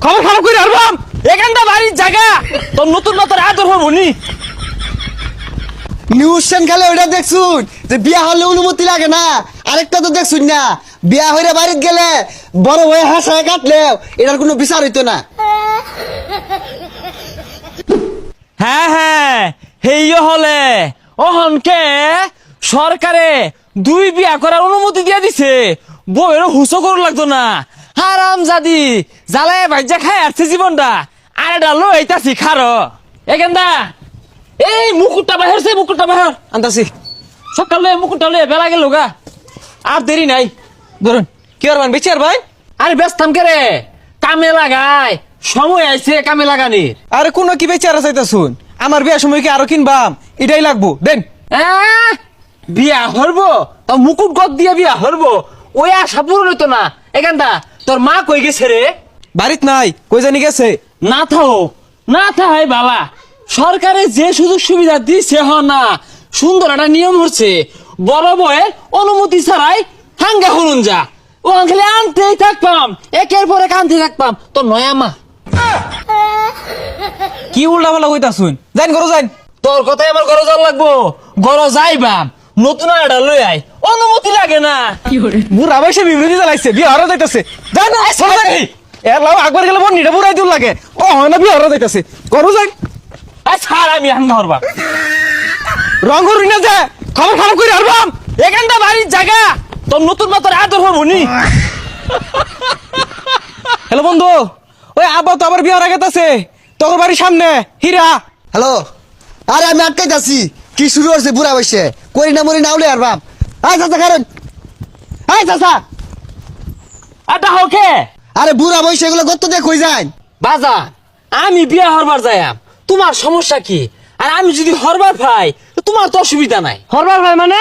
খবর খারাপ করে আরবাম এখানটা বাড়ির জায়গা তোর নতুন নতুন আদর হবো নি নিউজ চ্যানেলে ওইটা দেখছুন যে বিয়া হলে অনুমতি লাগে না, আরেকটা তো দেখছুন না বিয়া হইরে বাড়িতে গেলে বড় হয়ে হাসায় কাটলে এটার কোনো বিচার হইতো না। হ্যাঁ হ্যাঁ হেইও হলে অহনকে সরকারে 2 বিয়া করার অনুমতি দিয়ে দিছে, বউয়েরও হুসো করু লাগতো না। হারাম জাদি জ্বালায় ভাইজা খায় আসছে জীবনটা, আরে ডালো এইতাছি খারো এখানটা এই মুকুটটা বাহিরছে, মুকুটটা বাহির আনতাছি সকালে মুকুটটা লয়ে বেলা গেল গা, আর দেরি নাই ধরুন। কি আর বেঁচে আর ভাই? আরে ব্যস্ত থামকে রে, কামে লাগায় সময় আইছে কামে লাগানির। আরে কোন কি বেঁচে আর চাইতা শুন, আমার বিয়ার সময় কি আরো কিনবাম, এটাই লাগবো দেন। বিয়া হরবো তা মুকুট গদ দিয়ে বিয়া হরবো, ওই আশা পূরণ হইতো না। এখানটা তোর মা কই গেছে রে? বাড়িত নাই, কই জানি গেছে। না থাও না থাই বাবা, সরকারে যে সুযোগ সুবিধা দিছে হ না, সুন্দর একটা নিয়ম হচ্ছে বড় বয়ের অনুমতি ছাড়াই হাঙ্গা হলুন যা, ও খালি আনতেই থাকতাম, একের পরে কানতে থাকতাম। তোর নয়া মা কি উল্টা পাল্টা কইতা শুন, যাইন করো যাইন। তোর কথাই আমার ঘরে যাওয়া লাগবো, ঘরে যাইবাম নতুন একটা লই আই, অনুমতি লাগে না। বুড়া বয়সে বিবৃতি চালাইছে, বিয়ে হরা যাইতাছে। যাই না এর লাভ একবার গেলে বন্নিটা বুড়াই দিল লাগে, ও হয় না বিয়ে হরা যাইতাছে, করো যাইন। ছাড় আমি হাঙ্গা হরবা রং করবি না যে, খবর খারাপ করে হারবাম। এখানটা বাড়ির জায়গা, তোর নতুন মতো আদর হবো নি। হ্যালো বন্ধু, ওই আব্বা তো আবার বিয়ে হরা গেতাছে তোর বাড়ির সামনে হীরা। হ্যালো, আরে আমি আটকাইতাছি, কি শুরু হচ্ছে বুড়া বয়সে, করি না মরি না উলে আর বাপ। আয় চাচা কারণ, আয় চাচা। আটা হোকে আরে বুড়া বয়সে এগুলো গত দিয়ে কই যায়। বাজা, আমি বিয়া হরবার যাইম, তোমার সমস্যা কি? আর আমি যদি হরবার ভাই তোমার তো অসুবিধা নাই। হরবার ভাই মানে?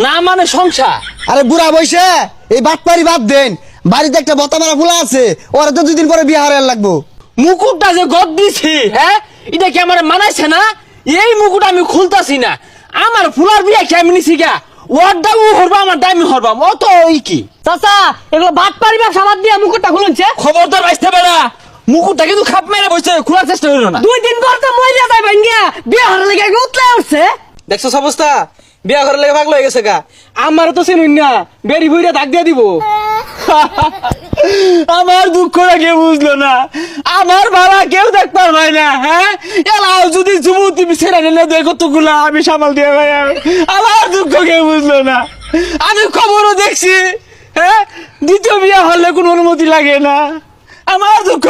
না মানে সংসার। আরে বুড়া বয়সে এই বাটপারি বাদ দেন, বাড়িতে একটা বতা মারা ফুলা আছে, ওরা তো 2 দিন পরে বিয়ে হারার লাগবো। মুকুটটা যে গদ দিছি, হ্যাঁ এটা কি আমার মানাইছে না? এই মুকুট আমি খুলতাছি না, আমার ফুলার বিয়া কি আমি নিছি গা, ওর দামও হরবা আমার দামি হরবা অত ওই কি। চাচা এগুলো ভাত পারিবা সাবাদ দিয়ে মুকুটটা খুলছে। খবরদার বাইসতে বেড়া, মুকুটটা কিন্তু খাপ মেরে বসে খোলার চেষ্টা হইল না। 2 দিন পর তো মইলা যাই ভাঙ্গিয়া বিয়ে হওয়ার লেগে উতলে উঠছে। দেখছো অবস্থা, বিয়া ঘরের লেগে পাগল হয়ে গেছে গা। আমার তো চিনুন না, বেরি ভুইরা দাগ দিয়ে দিব। আমার দুঃখটা কেউ বুঝলো না, আমার বাবা কেউ দেখ পারবে না। হ্যাঁ এলাও যদি যুবতী ছেড়ে নিলে দেখো তোগুলা আমি সামাল দিয়ে ভাই, আমার দুঃখ কেউ বুঝলো না। আমি খবরও দেখছি, হ্যাঁ দ্বিতীয় বিয়ে হলে কোনো অনুমতি লাগে না, আমার দুঃখ